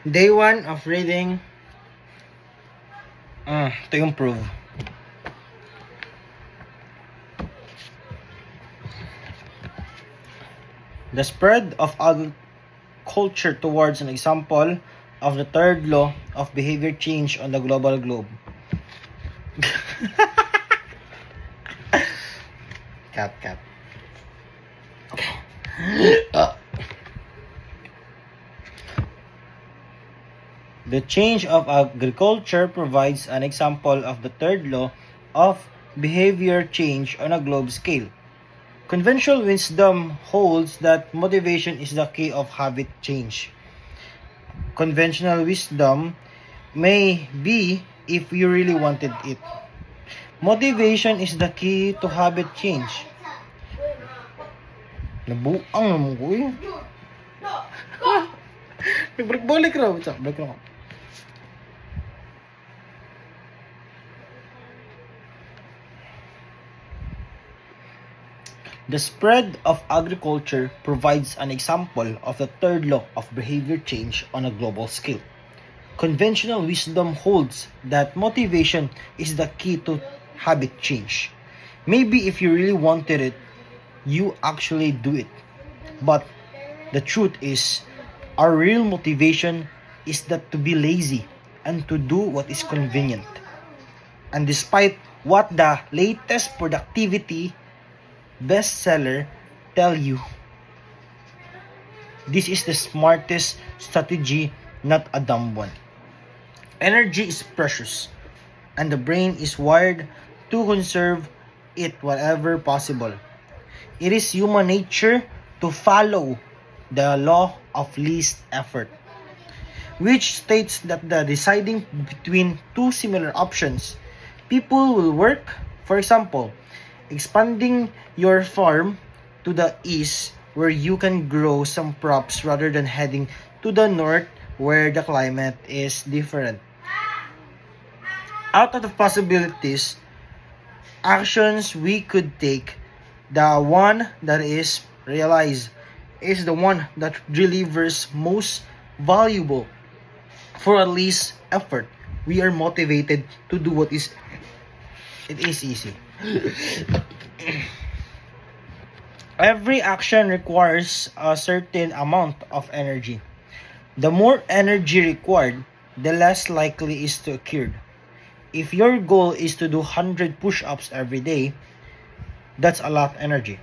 Day 1 of reading. Ito yung proof. The spread of agriculture towards an example of the third law of behavior change on the global globe. Cut. The change of agriculture provides an example of the third law of behavior change on a globe scale. Conventional wisdom holds that motivation is the key of habit change. Conventional wisdom may be if you really wanted it. Motivation is the key to habit change. Nabuang naman ko eh. Break raw. Break raw. The spread of agriculture provides an example of the third law of behavior change on a global scale. Conventional wisdom holds that motivation is the key to habit change. Maybe if you really wanted it, you actually do it. But the truth is, our real motivation is that to be lazy and to do what is convenient. And despite what the latest productivity bestseller tell you, this is the smartest strategy, not a dumb one. Energy is precious, and the brain is wired to conserve it wherever possible. It is human nature to follow the law of least effort, which states that the deciding between two similar options, people will work, for example, expanding your farm to the east where you can grow some crops rather than heading to the north where the climate is different. Out of the possibilities, actions we could take, the one that is realized is the one that delivers most valuable for at least effort. We are motivated to do what is easy. Every action requires a certain amount of energy. The more energy required, the less likely is to occur. If your goal is to do 100 push-ups every day, that's a lot of energy.